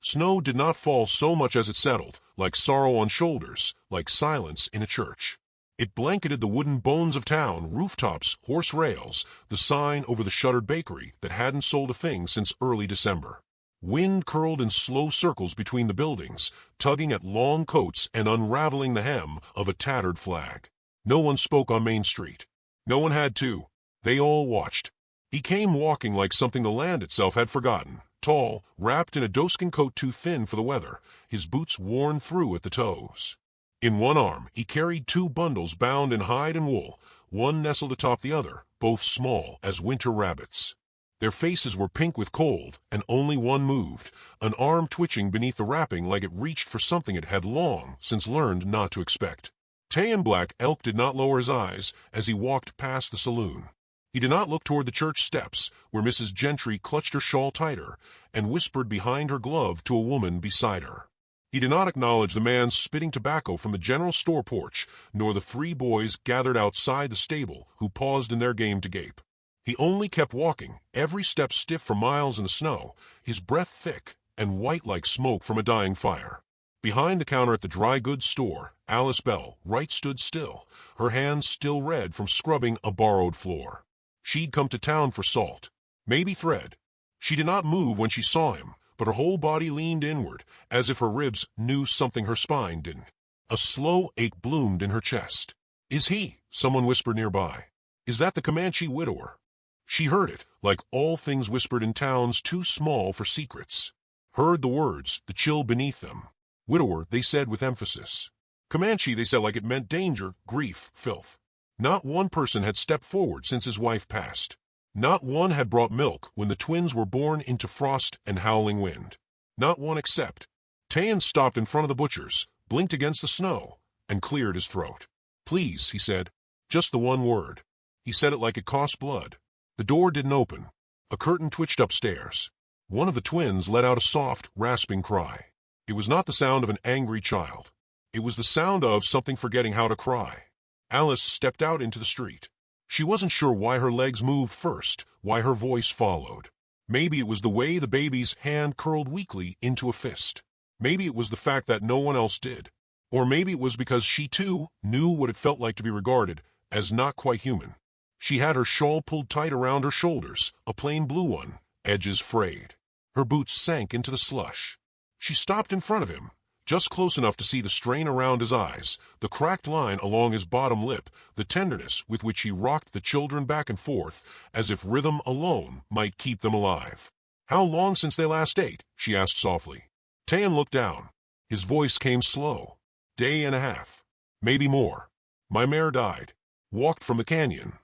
Snow did not fall so much as it settled, like sorrow on shoulders, like silence in a church. It blanketed the wooden bones of town, rooftops, horse rails, the sign over the shuttered bakery that hadn't sold a thing since early December. Wind curled in slow circles between the buildings, tugging at long coats and unraveling the hem of a tattered flag. No one spoke on Main Street. No one had to. They all watched. He came walking like something the land itself had forgotten, tall, wrapped in a doeskin coat too thin for the weather, his boots worn through at the toes. In one arm he carried 2 bundles bound in hide and wool, one nestled atop the other, both small as winter rabbits. Their faces were pink with cold, and only one moved, an arm twitching beneath the wrapping like it reached for something it had long since learned not to expect. Tayan Black Elk did not lower his eyes as he walked past the saloon. He did not look toward the church steps, where Mrs. Gentry clutched her shawl tighter and whispered behind her glove to a woman beside her. He did not acknowledge the man spitting tobacco from the general store porch, nor the 3 boys gathered outside the stable who paused in their game to gape. He only kept walking, every step stiff for miles in the snow, his breath thick and white like smoke from a dying fire. Behind the counter at the dry goods store, Alice Bell Wright stood still, her hands still red from scrubbing a borrowed floor. She'd come to town for salt, maybe thread. She did not move when she saw him, but her whole body leaned inward, as if her ribs knew something her spine didn't. A slow ache bloomed in her chest. "Is he?" someone whispered nearby. "Is that the Comanche widower?" She heard it, like all things whispered in towns too small for secrets. Heard the words, the chill beneath them. Widower, they said with emphasis. Comanche, they said like it meant danger, grief, filth. Not one person had stepped forward since his wife passed. Not one had brought milk when the twins were born into frost and howling wind. Not one except. Tayan stopped in front of the butcher's, blinked against the snow, and cleared his throat. "Please," he said. Just the one word. He said it like it cost blood. The door didn't open. A curtain twitched upstairs. One of the twins let out a soft, rasping cry. It was not the sound of an angry child. It was the sound of something forgetting how to cry. Alice stepped out into the street. She wasn't sure why her legs moved first, why her voice followed. Maybe it was the way the baby's hand curled weakly into a fist. Maybe it was the fact that no one else did. Or maybe it was because she, too, knew what it felt like to be regarded as not quite human. She had her shawl pulled tight around her shoulders, a plain blue one, edges frayed. Her boots sank into the slush. She stopped in front of him, just close enough to see the strain around his eyes, the cracked line along his bottom lip, the tenderness with which he rocked the children back and forth, as if rhythm alone might keep them alive. "How long since they last ate?" she asked softly. Tayan looked down. His voice came slow. "Day and a half. Maybe more. My mare died. Walked from the canyon."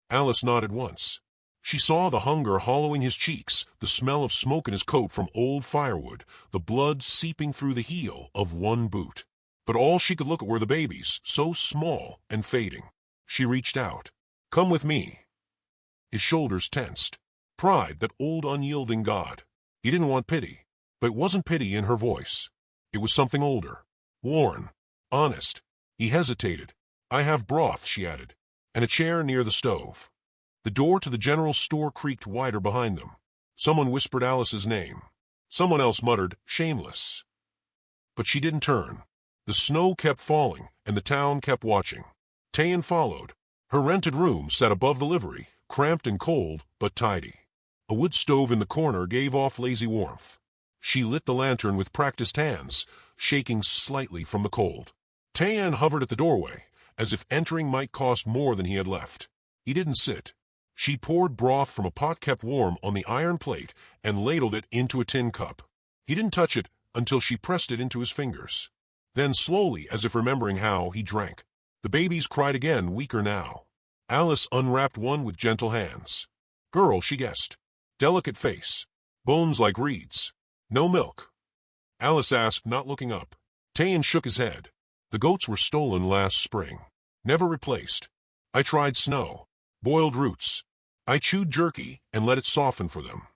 Alice nodded once. She saw the hunger hollowing his cheeks, the smell of smoke in his coat from old firewood, the blood seeping through the heel of one boot. But all she could look at were the babies, so small and fading. She reached out. "Come with me." His shoulders tensed. Pride, that old unyielding god. He didn't want pity, but it wasn't pity in her voice. It was something older, worn, honest. He hesitated. "I have broth," she added, "and a chair near the stove." The door to the general store creaked wider behind them. Someone whispered Alice's name. Someone else muttered, "Shameless." But she didn't turn. The snow kept falling, and the town kept watching. Tayan followed. Her rented room sat above the livery, cramped and cold, but tidy. A wood stove in the corner gave off lazy warmth. She lit the lantern with practiced hands, shaking slightly from the cold. Tayan hovered at the doorway, as if entering might cost more than he had left. He didn't sit. She poured broth from a pot kept warm on the iron plate and ladled it into a tin cup. He didn't touch it until she pressed it into his fingers. Then slowly, as if remembering how, he drank. The babies cried again, weaker now. Alice unwrapped one with gentle hands. Girl, she guessed. Delicate face. Bones like reeds. No milk. Alice asked, not looking up. Tayan shook his head. The goats were stolen last spring. Never replaced. I tried snow. Boiled roots. I chewed jerky and let it soften for them.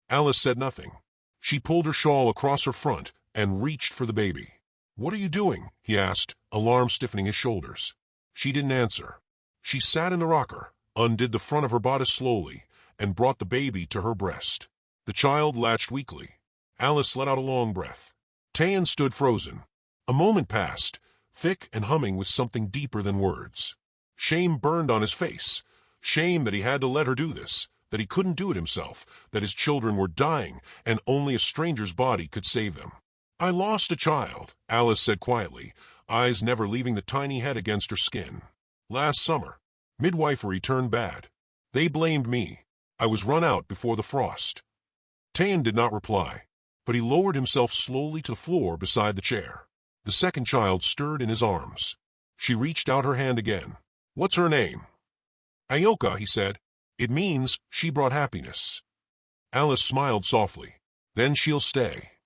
Alice said nothing. She pulled her shawl across her front and reached for the baby. "What are you doing?" he asked, alarm stiffening his shoulders. She didn't answer. She sat in the rocker, undid the front of her bodice slowly, and brought the baby to her breast. The child latched weakly. Alice let out a long breath. Tayan stood frozen. A moment passed, thick and humming with something deeper than words. Shame burned on his face. Shame that he had to let her do this, that he couldn't do it himself, that his children were dying, and only a stranger's body could save them. "I lost a child," Alice said quietly, eyes never leaving the tiny head against her skin. "Last summer. Midwifery turned bad. They blamed me. I was run out before the frost." Tayan did not reply, but he lowered himself slowly to the floor beside the chair. The second child stirred in his arms. She reached out her hand again. "What's her name?" "Ayoka," he said. "It means she brought happiness." Alice smiled softly. "Then she'll stay."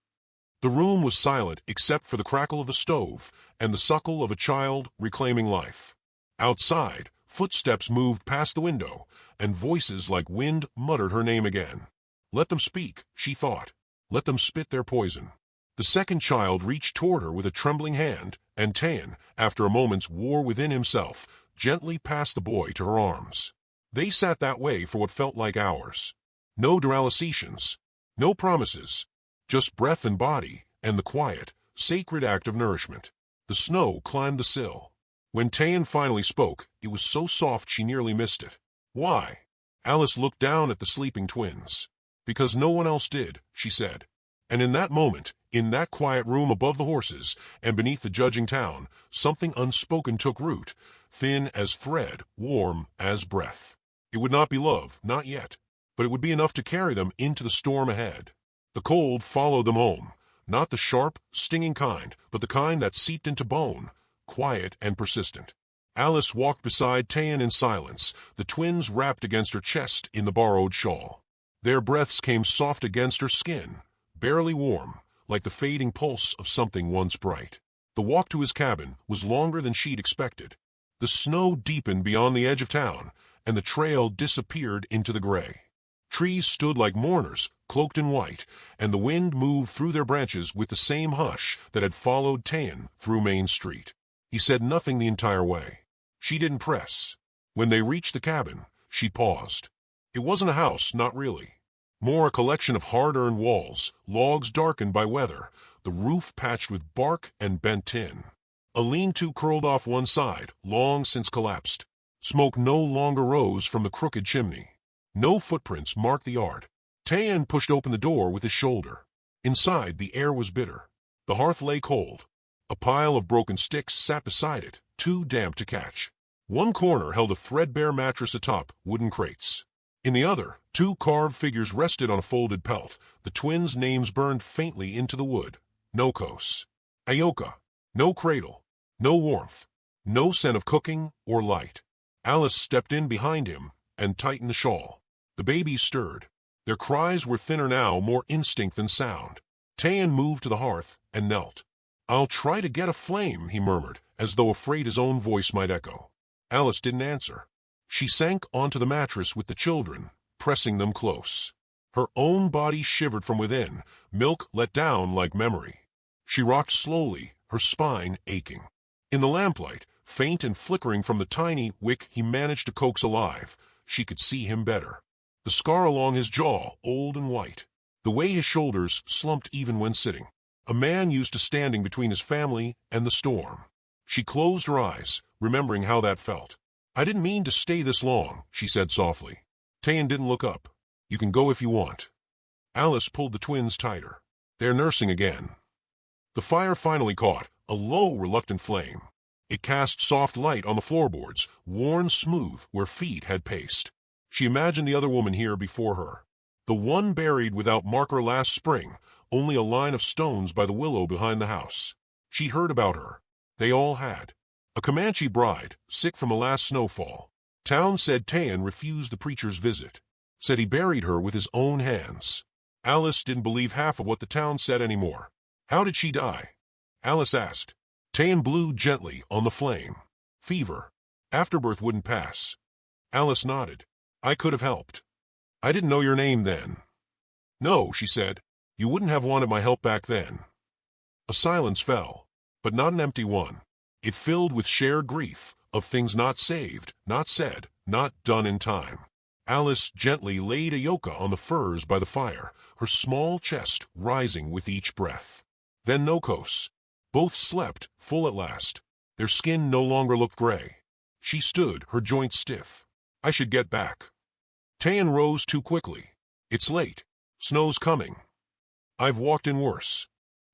The room was silent except for the crackle of the stove and the suckle of a child reclaiming life. Outside, footsteps moved past the window, and voices like wind muttered her name again. Let them speak, she thought. Let them spit their poison. The second child reached toward her with a trembling hand, and Tayan, after a moment's war within himself, gently passed the boy to her arms. They sat that way for what felt like hours. No duralisations, no promises, just breath and body, and the quiet, sacred act of nourishment. The snow climbed the sill. When Tayan finally spoke, it was so soft she nearly missed it. "Why?" Alice looked down at the sleeping twins. "Because no one else did," she said. And in that moment, in that quiet room above the horses and beneath the judging town, something unspoken took root, thin as thread, warm as breath. It would not be love, not yet, but it would be enough to carry them into the storm ahead. The cold followed them home, not the sharp, stinging kind, but the kind that seeped into bone, quiet and persistent. Alice walked beside Tayan in silence, the twins wrapped against her chest in the borrowed shawl. Their breaths came soft against her skin, barely warm, like the fading pulse of something once bright. The walk to his cabin was longer than she'd expected. The snow deepened beyond the edge of town, and the trail disappeared into the gray. Trees stood like mourners, cloaked in white, and the wind moved through their branches with the same hush that had followed Tayan through Main Street. He said nothing the entire way. She didn't press. When they reached the cabin, she paused. It wasn't a house, not really. More a collection of hard-earned walls, logs darkened by weather, the roof patched with bark and bent tin. A lean-to curled off one side, long since collapsed. Smoke no longer rose from the crooked chimney. No footprints marked the yard. Tayan pushed open the door with his shoulder. Inside, the air was bitter. The hearth lay cold. A pile of broken sticks sat beside it, too damp to catch. One corner held a threadbare mattress atop wooden crates. In the other, two carved figures rested on a folded pelt, the twins' names burned faintly into the wood. Nokos. Ayoka. No cradle. No warmth. No scent of cooking or light. Alice stepped in behind him and tightened the shawl. The babies stirred. Their cries were thinner now, more instinct than sound. Tayan moved to the hearth and knelt. "I'll try to get a flame," he murmured, as though afraid his own voice might echo. Alice didn't answer. She sank onto the mattress with the children, pressing them close. Her own body shivered from within, milk let down like memory. She rocked slowly, her spine aching. In the lamplight, faint and flickering from the tiny wick he managed to coax alive, she could see him better. The scar along his jaw, old and white. The way his shoulders slumped even when sitting. A man used to standing between his family and the storm. She closed her eyes, remembering how that felt. "I didn't mean to stay this long," she said softly. Tayan didn't look up. "You can go if you want." Alice pulled the twins tighter. "They're nursing again." The fire finally caught, a low, reluctant flame. It cast soft light on the floorboards, worn smooth where feet had paced. She imagined the other woman here before her. The one buried without marker last spring, only a line of stones by the willow behind the house. She'd heard about her. They all had. A Comanche bride, sick from the last snowfall. Town said Tayan refused the preacher's visit. Said he buried her with his own hands. Alice didn't believe half of what the town said anymore. How did she die? Alice asked. Tayan blew gently on the flame. Fever. Afterbirth wouldn't pass. Alice nodded. I could have helped. I didn't know your name then. No, she said. You wouldn't have wanted my help back then. A silence fell, but not an empty one. It filled with shared grief of things not saved, not said, not done in time. Alice gently laid Ayoka on the furs by the fire, her small chest rising with each breath. Then Nokos. Both slept full at last. Their skin no longer looked gray. She stood, her joints stiff. I should get back. Tayan rose too quickly. It's late. Snow's coming. I've walked in worse.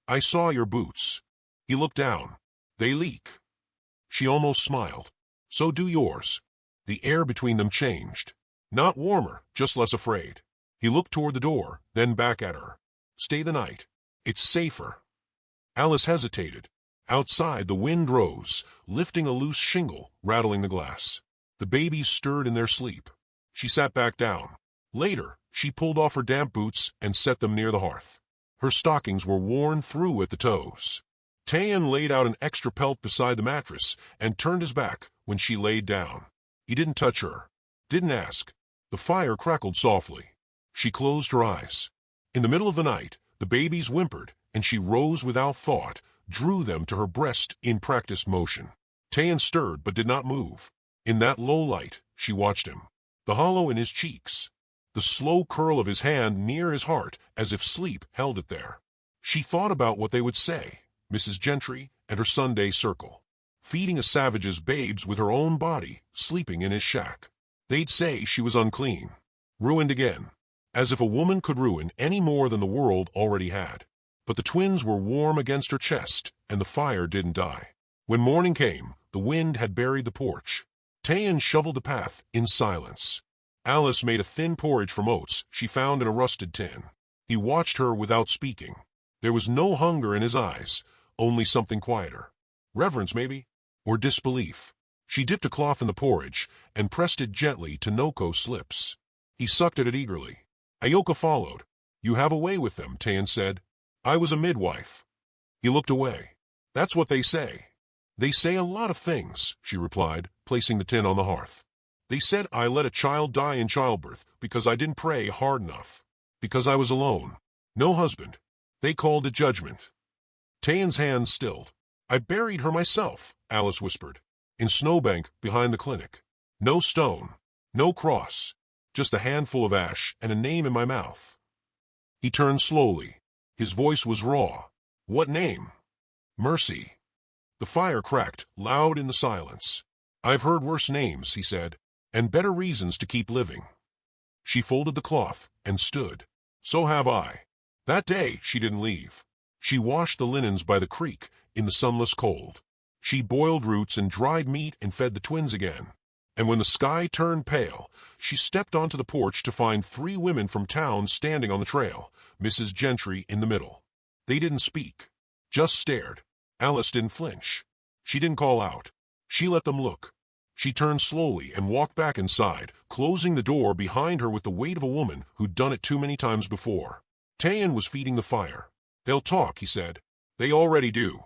I saw your boots. He looked down. They leak. She almost smiled. So do yours. The air between them changed. Not warmer, just less afraid. He looked toward the door, then back at her. Stay the night. It's safer. Alice hesitated. Outside, the wind rose, lifting a loose shingle, rattling the glass. The babies stirred in their sleep. She sat back down. Later, she pulled off her damp boots and set them near the hearth. Her stockings were worn through at the toes. Tayan laid out an extra pelt beside the mattress and turned his back when she laid down. He didn't touch her. Didn't ask. The fire crackled softly. She closed her eyes. In the middle of the night, the babies whimpered, and she rose without thought, drew them to her breast in practiced motion. Tayan stirred but did not move. In that low light, she watched him. The hollow in his cheeks. The slow curl of his hand near his heart, as if sleep held it there. She thought about what they would say, Mrs. Gentry and her Sunday circle. Feeding a savage's babes with her own body, sleeping in his shack. They'd say she was unclean. Ruined again. As if a woman could ruin any more than the world already had. But the twins were warm against her chest, and the fire didn't die. When morning came, the wind had buried the porch. Tayan shoveled the path in silence. Alice made a thin porridge from oats she found in a rusted tin. He watched her without speaking. There was no hunger in his eyes, only something quieter. Reverence, maybe? Or disbelief. She dipped a cloth in the porridge and pressed it gently to Nokos' lips. He sucked at it eagerly. Ayoka followed. You have a way with them, Tayan said. I was a midwife. He looked away. That's what they say. They say a lot of things, she replied, placing the tin on the hearth. They said I let a child die in childbirth because I didn't pray hard enough. Because I was alone. No husband. They called it judgment. Tayan's hand stilled. I buried her myself, Alice whispered. In Snowbank, behind the clinic. No stone. No cross. Just a handful of ash and a name in my mouth. He turned slowly. His voice was raw. What name? Mercy. The fire cracked, loud in the silence. I've heard worse names, he said, and better reasons to keep living. She folded the cloth and stood. So have I. That day she didn't leave. She washed the linens by the creek in the sunless cold. She boiled roots and dried meat and fed the twins again. And when the sky turned pale, she stepped onto the porch to find 3 women from town standing on the trail, Mrs. Gentry in the middle. They didn't speak, just stared. Alice didn't flinch. She didn't call out. She let them look. She turned slowly and walked back inside, closing the door behind her with the weight of a woman who'd done it too many times before. Tayan was feeding the fire. They'll talk, he said. They already do.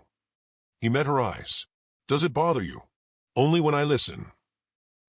He met her eyes. Does it bother you? Only when I listen.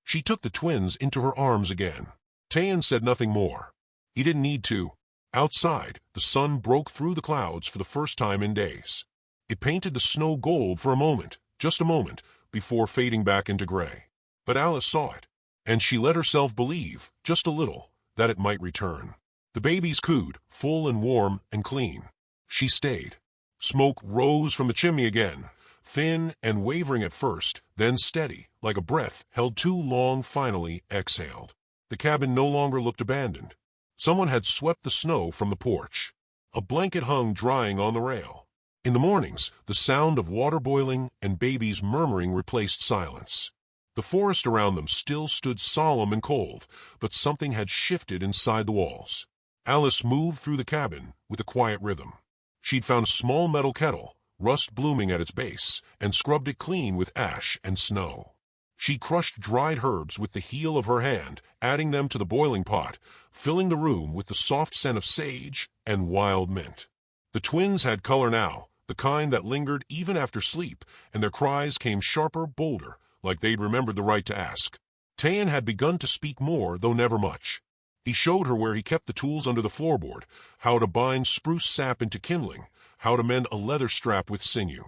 She took the twins into her arms again. Tayan said nothing more. He didn't need to. Outside, the sun broke through the clouds for the first time in days. It painted the snow gold for a moment, just a moment, before fading back into gray. But Alice saw it, and she let herself believe, just a little, that it might return. The babies cooed, full and warm and clean. She stayed. Smoke rose from the chimney again, thin and wavering at first, then steady, like a breath held too long, finally exhaled. The cabin no longer looked abandoned. Someone had swept the snow from the porch. A blanket hung drying on the rail. In the mornings, the sound of water boiling and babies murmuring replaced silence. The forest around them still stood solemn and cold, but something had shifted inside the walls. Alice moved through the cabin with a quiet rhythm. She'd found a small metal kettle, rust blooming at its base, and scrubbed it clean with ash and snow. She crushed dried herbs with the heel of her hand, adding them to the boiling pot, filling the room with the soft scent of sage and wild mint. The twins had color now, the kind that lingered even after sleep, and their cries came sharper, bolder, like they'd remembered the right to ask. Tayan had begun to speak more, though never much. He showed her where he kept the tools under the floorboard, how to bind spruce sap into kindling, how to mend a leather strap with sinew.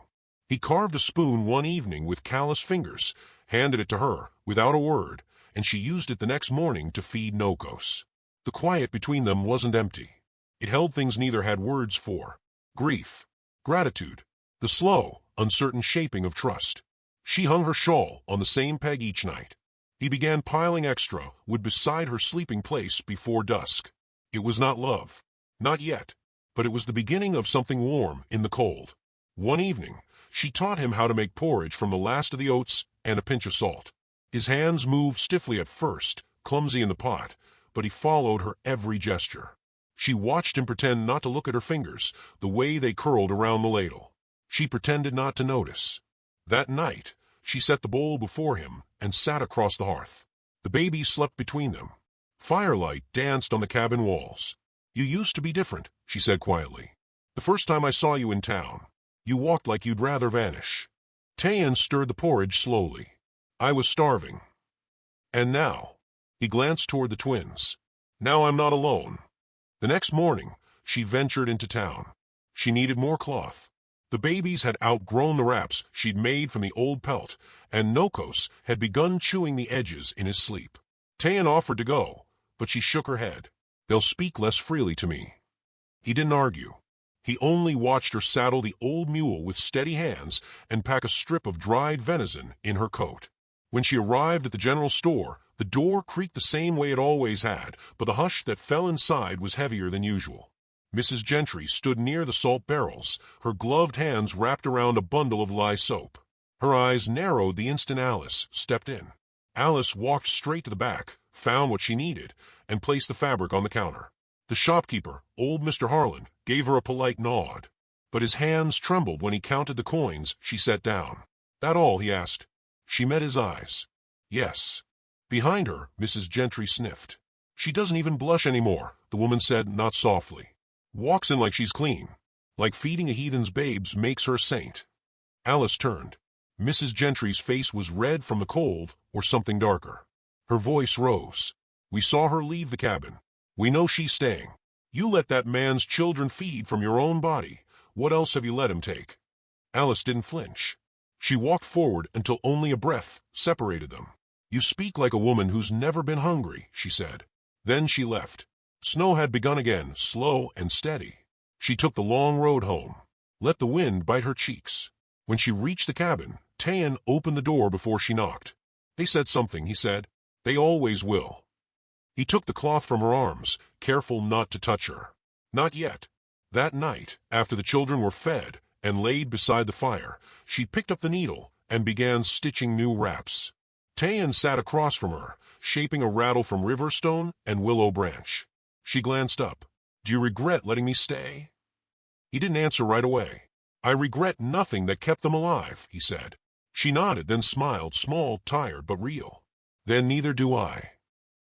He carved a spoon one evening with callous fingers, handed it to her, without a word, and she used it the next morning to feed Nokos. The quiet between them wasn't empty. It held things neither had words for: grief, gratitude, the slow, uncertain shaping of trust. She hung her shawl on the same peg each night. He began piling extra wood beside her sleeping place before dusk. It was not love. Not yet. But it was the beginning of something warm in the cold. One evening, she taught him how to make porridge from the last of the oats and a pinch of salt. His hands moved stiffly at first, clumsy in the pot, but he followed her every gesture. She watched him pretend not to look at her fingers, the way they curled around the ladle. She pretended not to notice. That night, she set the bowl before him and sat across the hearth. The babies slept between them. Firelight danced on the cabin walls. "You used to be different," she said quietly. "The first time I saw you in town, you walked like you'd rather vanish." Tayan stirred the porridge slowly. "I was starving. And now," he glanced toward the twins, "now I'm not alone." The next morning, she ventured into town. She needed more cloth. The babies had outgrown the wraps she'd made from the old pelt, and Nokos had begun chewing the edges in his sleep. Tayan offered to go, but she shook her head. "They'll speak less freely to me." He didn't argue. He only watched her saddle the old mule with steady hands and pack a strip of dried venison in her coat. When she arrived at the general store, the door creaked the same way it always had, but the hush that fell inside was heavier than usual. Mrs. Gentry stood near the salt barrels, her gloved hands wrapped around a bundle of lye soap. Her eyes narrowed the instant Alice stepped in. Alice walked straight to the back, found what she needed, and placed the fabric on the counter. The shopkeeper, old Mr. Harlan, gave her a polite nod, but his hands trembled when he counted the coins she set down. "That all?" he asked. She met his eyes. "Yes." Behind her, Mrs. Gentry sniffed. "She doesn't even blush anymore," the woman said, not softly. "Walks in like she's clean. Like feeding a heathen's babes makes her a saint." Alice turned. Mrs. Gentry's face was red from the cold or something darker. Her voice rose. "We saw her leave the cabin. We know she's staying. You let that man's children feed from your own body. What else have you let him take?" Alice didn't flinch. She walked forward until only a breath separated them. "You speak like a woman who's never been hungry," she said. Then she left. Snow had begun again, slow and steady. She took the long road home. Let the wind bite her cheeks. When she reached the cabin, Tayan opened the door before she knocked. "They said something," he said. "They always will." He took the cloth from her arms, careful not to touch her. Not yet. That night, after the children were fed and laid beside the fire, she picked up the needle and began stitching new wraps. Tayan sat across from her, shaping a rattle from riverstone and willow branch. She glanced up. "Do you regret letting me stay?" He didn't answer right away. "I regret nothing that kept them alive," he said. She nodded, then smiled, small, tired, but real. "Then neither do I."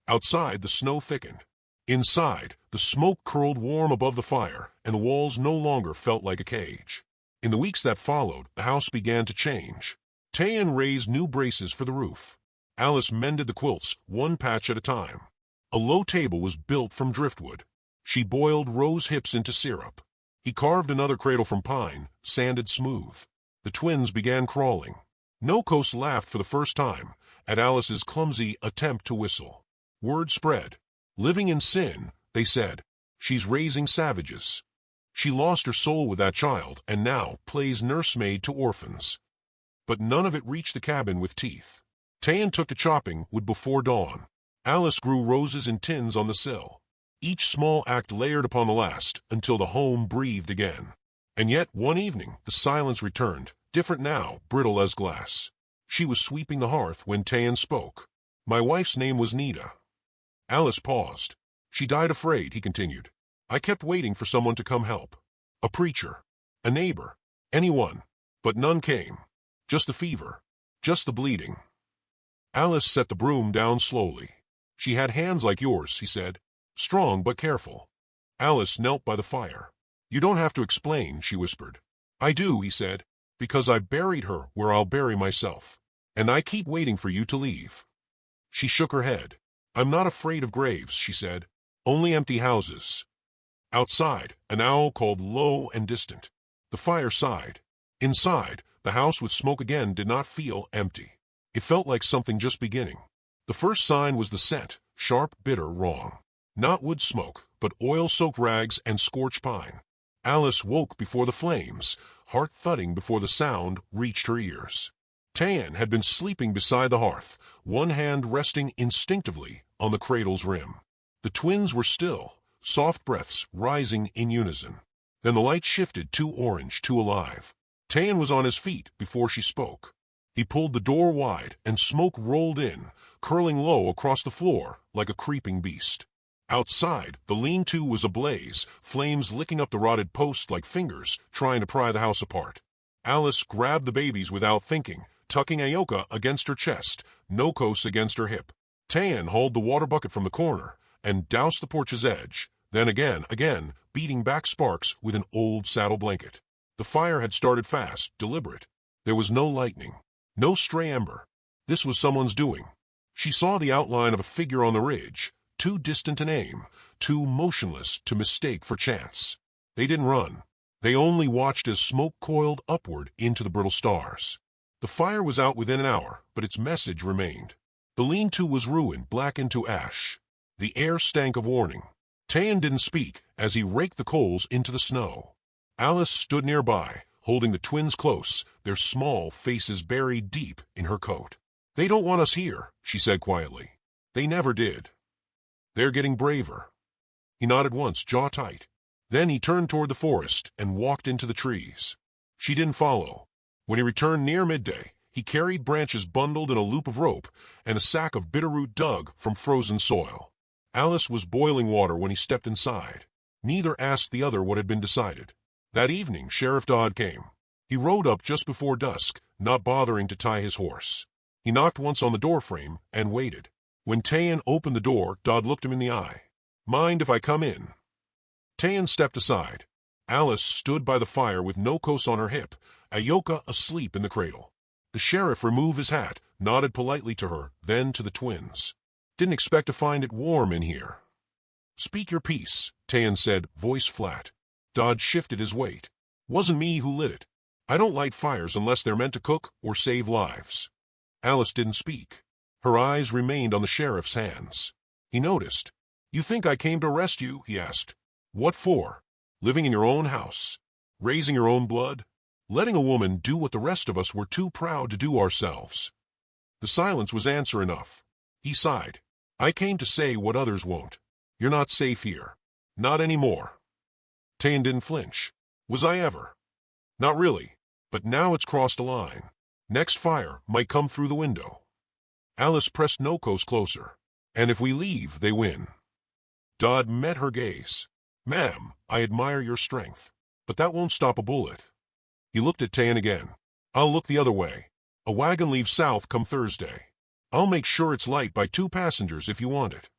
Outside, the snow thickened. Inside, the smoke curled warm above the fire, and the walls no longer felt like a cage. In the weeks that followed, the house began to change. Tayan raised new braces for the roof. Alice mended the quilts, one patch at a time. A low table was built from driftwood. She boiled rose hips into syrup. He carved another cradle from pine, sanded smooth. The twins began crawling. Nokos laughed for the first time at Alice's clumsy attempt to whistle. Word spread. "Living in sin," they said. "She's raising savages." She lost her soul with that child and now plays nursemaid to orphans. But none of it reached the cabin with teeth. Tayan took to chopping wood before dawn. Alice grew roses in tins on the sill. Each small act layered upon the last until the home breathed again. And yet, one evening, the silence returned, different now, brittle as glass. She was sweeping the hearth when Tayan spoke. "My wife's name was Nita." Alice paused. "She died afraid," he continued. "I kept waiting for someone to come help. A preacher, a neighbor, anyone. But none came. Just the fever, just the bleeding." Alice set the broom down slowly. "She had hands like yours," he said. "Strong but careful." Alice knelt by the fire. "You don't have to explain," she whispered. "I do," he said, "because I buried her where I'll bury myself. And I keep waiting for you to leave." She shook her head. "I'm not afraid of graves," she said. "Only empty houses." Outside, an owl called low and distant. The fire sighed. Inside, the house with smoke again did not feel empty. It felt like something just beginning. The first sign was the scent, sharp, bitter, wrong. Not wood smoke, but oil-soaked rags and scorched pine. Alice woke before the flames, heart thudding before the sound reached her ears. Tan had been sleeping beside the hearth, one hand resting instinctively on the cradle's rim. The twins were still, soft breaths rising in unison. Then the light shifted, too orange, too alive. Tan was on his feet before she spoke. He pulled the door wide, and smoke rolled in, curling low across the floor like a creeping beast. Outside, the lean-to was ablaze, flames licking up the rotted posts like fingers trying to pry the house apart. Alice grabbed the babies without thinking, tucking Ayoka against her chest, Nokos against her hip. Tan hauled the water bucket from the corner and doused the porch's edge, then again, beating back sparks with an old saddle blanket. The fire had started fast, deliberate. There was no lightning, no stray ember. This was someone's doing. She saw the outline of a figure on the ridge, too distant to aim, too motionless to mistake for chance. They didn't run. They only watched as smoke coiled upward into the brittle stars. The fire was out within an hour, but its message remained. The lean-to was ruined, blackened to ash. The air stank of warning. Tan didn't speak as he raked the coals into the snow. Alice stood nearby, holding the twins close, their small faces buried deep in her coat. "They don't want us here," she said quietly. "They never did. They're getting braver." He nodded once, jaw tight. Then he turned toward the forest and walked into the trees. She didn't follow. When he returned near midday, he carried branches bundled in a loop of rope and a sack of bitterroot dug from frozen soil. Alice was boiling water when he stepped inside. Neither asked the other what had been decided. That evening, Sheriff Dodd came. He rode up just before dusk, not bothering to tie his horse. He knocked once on the doorframe and waited. When Tan opened the door, Dodd looked him in the eye. "Mind if I come in?" Tan stepped aside. Alice stood by the fire with Nokos on her hip, Ayoka asleep in the cradle. The sheriff removed his hat, nodded politely to her, then to the twins. "Didn't expect to find it warm in here." "Speak your piece," Tan said, voice flat. Dodd shifted his weight. "Wasn't me who lit it. I don't light fires unless they're meant to cook or save lives." Alice didn't speak. Her eyes remained on the sheriff's hands. He noticed. "You think I came to arrest you?" he asked. "What for? Living in your own house? Raising your own blood? Letting a woman do what the rest of us were too proud to do ourselves?" The silence was answer enough. He sighed. "I came to say what others won't. You're not safe here. Not anymore." Tan didn't flinch. "Was I ever?" "Not really. But now it's crossed a line. Next fire might come through the window." Alice pressed Nokos closer. "And if we leave, they win." Dodd met her gaze. "Ma'am, I admire your strength, but that won't stop a bullet." He looked at Tan again. "I'll look the other way. A wagon leaves south come Thursday. I'll make sure it's light by 2 passengers if you want it."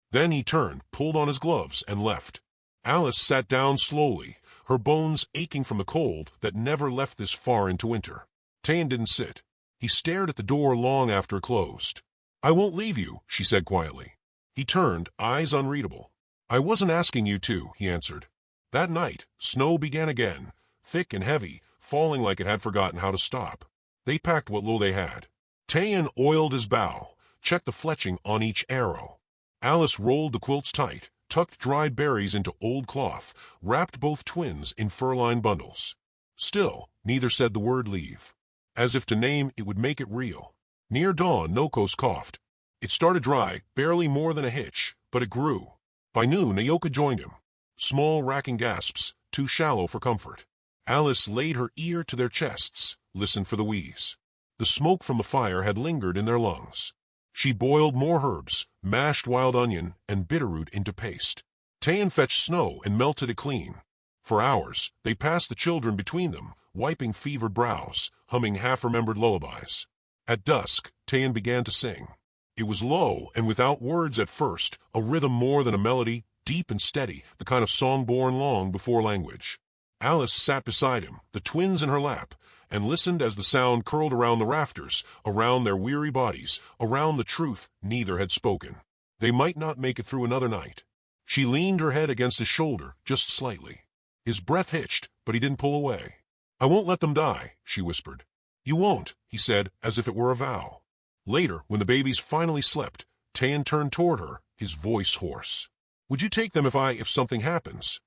Then he turned, pulled on his gloves, and left. Alice sat down slowly, her bones aching from the cold that never left this far into winter. Tan didn't sit. He stared at the door long after it closed. "I won't leave you," she said quietly. He turned, eyes unreadable. "I wasn't asking you to," he answered. That night, snow began again, thick and heavy, falling like it had forgotten how to stop. They packed what little they had. Tan oiled his bow, checked the fletching on each arrow. Alice rolled the quilts tight, tucked dried berries into old cloth, wrapped both twins in fur-lined bundles. Still, neither said the word leave. As if to name it would make it real. Near dawn, Nokos coughed. It started dry, barely more than a hitch, but it grew. By noon, Ayoka joined him. Small, racking gasps, too shallow for comfort. Alice laid her ear to their chests, listened for the wheeze. The smoke from the fire had lingered in their lungs. She boiled more herbs, mashed wild onion and bitterroot into paste. Tan fetched snow and melted it clean. For hours, they passed the children between them, wiping fevered brows, humming half-remembered lullabies. At dusk, Tan began to sing. It was low and without words at first, a rhythm more than a melody, deep and steady, the kind of song born long before language. Alice sat beside him, the twins in her lap, and listened as the sound curled around the rafters, around their weary bodies, around the truth neither had spoken. They might not make it through another night. She leaned her head against his shoulder, just slightly. His breath hitched, but he didn't pull away. "I won't let them die," she whispered. "You won't," he said, as if it were a vow. Later, when the babies finally slept, Tan turned toward her, his voice hoarse. "Would you take them if something happens?"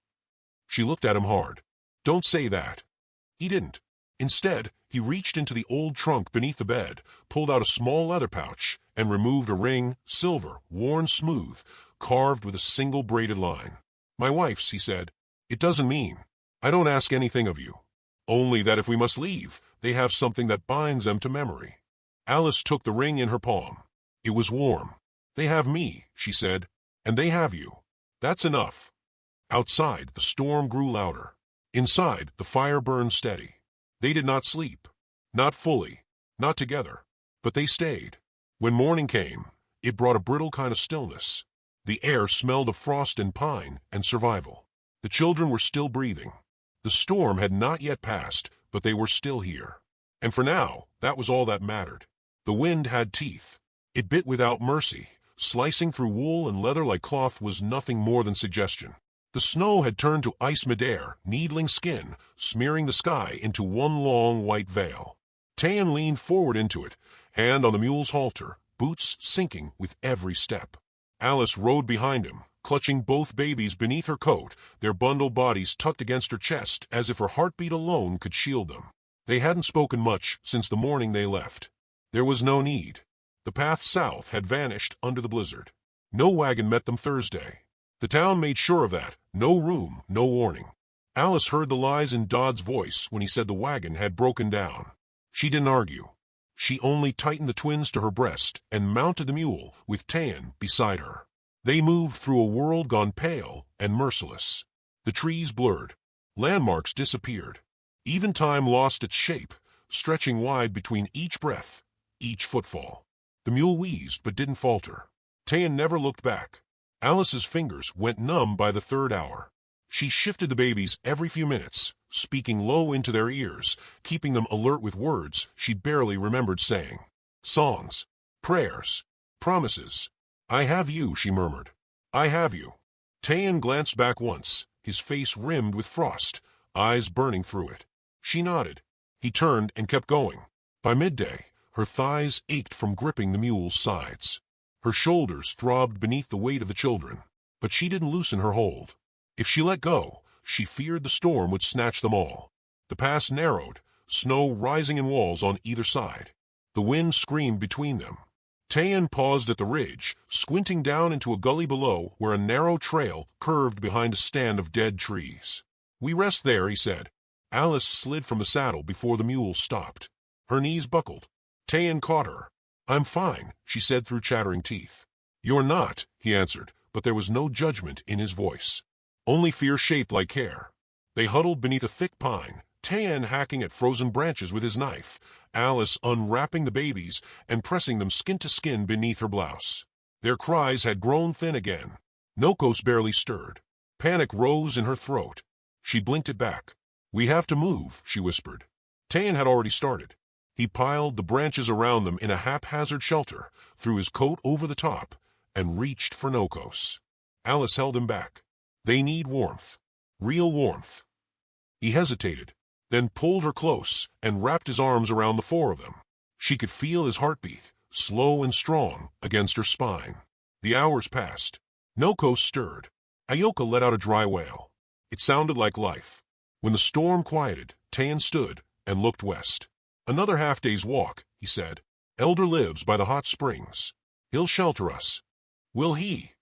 She looked at him hard. "Don't say that." He didn't. Instead, he reached into the old trunk beneath the bed, pulled out a small leather pouch, and removed a ring, silver, worn smooth, carved with a single braided line. "My wife's," he said. "It doesn't mean. I don't ask anything of you. Only that if we must leave, they have something that binds them to memory." Alice took the ring in her palm. It was warm. "They have me," she said, "and they have you. That's enough." Outside, the storm grew louder. Inside, the fire burned steady. They did not sleep. Not fully. Not together. But they stayed. When morning came, it brought a brittle kind of stillness. The air smelled of frost and pine and survival. The children were still breathing. The storm had not yet passed, but they were still here. And for now, that was all that mattered. The wind had teeth. It bit without mercy. Slicing through wool and leather like cloth was nothing more than suggestion. The snow had turned to ice midair, needling skin, smearing the sky into one long white veil. Tan leaned forward into it, hand on the mule's halter, boots sinking with every step. Alice rode behind him, clutching both babies beneath her coat, their bundled bodies tucked against her chest as if her heartbeat alone could shield them. They hadn't spoken much since the morning they left. There was no need. The path south had vanished under the blizzard. No wagon met them Thursday. The town made sure of that. No room, no warning. Alice heard the lies in Dodd's voice when he said the wagon had broken down. She didn't argue. She only tightened the twins to her breast and mounted the mule with Tan beside her. They moved through a world gone pale and merciless. The trees blurred. Landmarks disappeared. Even time lost its shape, stretching wide between each breath, each footfall. The mule wheezed but didn't falter. Tan never looked back. Alice's fingers went numb by the third hour. She shifted the babies every few minutes, speaking low into their ears, keeping them alert with words she barely remembered saying. Songs, prayers, promises. "I have you," she murmured. "I have you." Tan glanced back once, his face rimmed with frost, eyes burning through it. She nodded. He turned and kept going. By midday, her thighs ached from gripping the mule's sides. Her shoulders throbbed beneath the weight of the children, but she didn't loosen her hold. If she let go, she feared the storm would snatch them all. The pass narrowed, snow rising in walls on either side. The wind screamed between them. Tan paused at the ridge, squinting down into a gully below where a narrow trail curved behind a stand of dead trees. "We rest there," he said. Alice slid from the saddle before the mule stopped. Her knees buckled. Tan caught her. "I'm fine," she said through chattering teeth. "You're not," he answered, but there was no judgment in his voice. Only fear shaped like care. They huddled beneath a thick pine, Tan hacking at frozen branches with his knife, Alice unwrapping the babies and pressing them skin to skin beneath her blouse. Their cries had grown thin again. Nokos barely stirred. Panic rose in her throat. She blinked it back. "We have to move," she whispered. Tan had already started. He piled the branches around them in a haphazard shelter, threw his coat over the top, and reached for Nokos. Alice held him back. "They need warmth. Real warmth." He hesitated, then pulled her close and wrapped his arms around the four of them. She could feel his heartbeat, slow and strong, against her spine. The hours passed. Nokos stirred. Ayoka let out a dry wail. It sounded like life. When the storm quieted, Tan stood and looked west. "Another half-day's walk," he said. "Elder lives by the hot springs. He'll shelter us." "Will he?"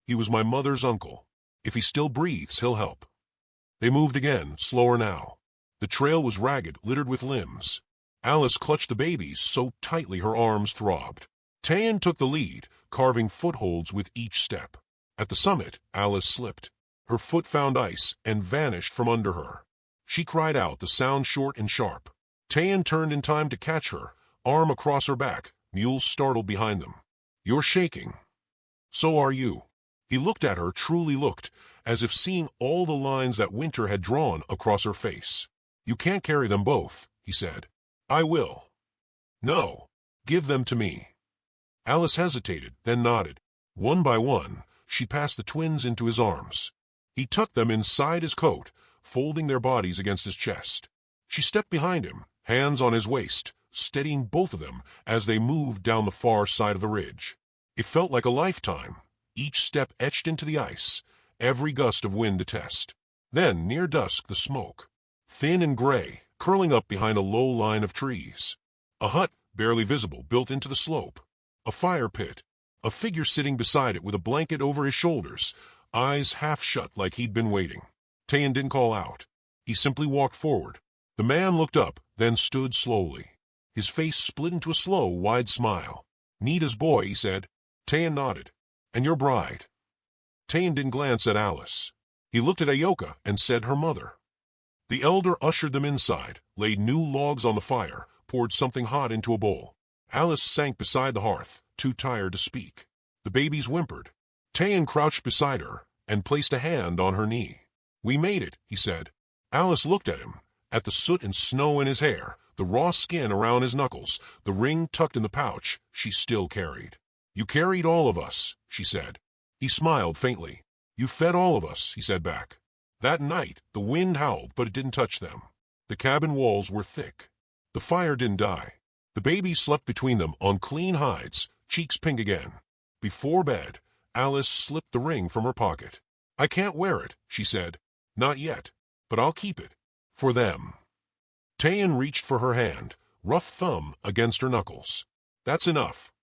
"He was my mother's uncle. If he still breathes, he'll help." They moved again, slower now. The trail was ragged, littered with limbs. Alice clutched the babies so tightly her arms throbbed. Tan took the lead, carving footholds with each step. At the summit, Alice slipped. Her foot found ice and vanished from under her. She cried out, the sound short and sharp. Tan turned in time to catch her, arm across her back, mules startled behind them. "You're shaking." "So are you." He looked at her, truly looked, as if seeing all the lines that winter had drawn across her face. "You can't carry them both," he said. "I will." "No. Give them to me." Alice hesitated, then nodded. One by one, she passed the twins into his arms. He tucked them inside his coat, folding their bodies against his chest. She stepped behind him, hands on his waist, steadying both of them as they moved down the far side of the ridge. It felt like a lifetime, each step etched into the ice, every gust of wind a test. Then, near dusk, the smoke, thin and gray, curling up behind a low line of trees. A hut, barely visible, built into the slope. A fire pit. A figure sitting beside it with a blanket over his shoulders, eyes half shut like he'd been waiting. Tayan didn't call out. He simply walked forward. The man looked up, then stood slowly. His face split into a slow, wide smile. "Nita's boy," he said. Tayan nodded. "And your bride?" Tayan didn't glance at Alice. He looked at Ayoka and said her mother. The elder ushered them inside, laid new logs on the fire, poured something hot into a bowl. Alice sank beside the hearth, too tired to speak. The babies whimpered. Tayan crouched beside her and placed a hand on her knee. "We made it," he said. Alice looked at him, at the soot and snow in his hair, the raw skin around his knuckles, the ring tucked in the pouch she still carried. "You carried all of us," she said. He smiled faintly. "You fed all of us," he said back. That night, the wind howled, but it didn't touch them. The cabin walls were thick. The fire didn't die. The babies slept between them on clean hides, cheeks pink again. Before bed, Alice slipped the ring from her pocket. "I can't wear it," she said. "Not yet, but I'll keep it. For them." Tayan reached for her hand, rough thumb against her knuckles. "That's enough."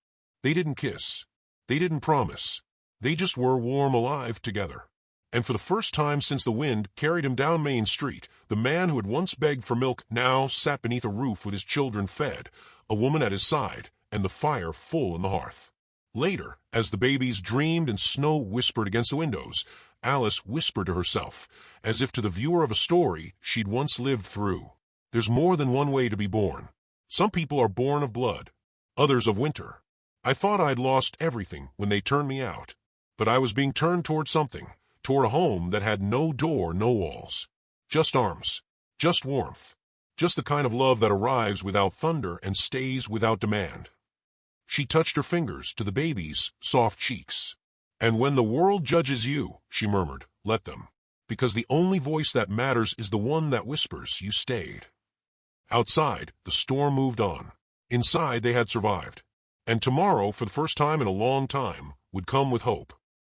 They didn't kiss. They didn't promise. They just were warm alive together. And for the first time since the wind carried him down Main Street, the man who had once begged for milk now sat beneath a roof with his children fed, a woman at his side, and the fire full in the hearth. Later, as the babies dreamed and snow whispered against the windows, Alice whispered to herself, as if to the viewer of a story she'd once lived through. "There's more than one way to be born. Some people are born of blood, others of winter. I thought I'd lost everything when they turned me out, but I was being turned toward something, toward a home that had no door, no walls. Just arms, just warmth, just the kind of love that arrives without thunder and stays without demand." She touched her fingers to the baby's soft cheeks. "And when the world judges you," she murmured, "let them. Because the only voice that matters is the one that whispers you stayed." Outside, the storm moved on. Inside, they had survived. And tomorrow, for the first time in a long time, would come with hope.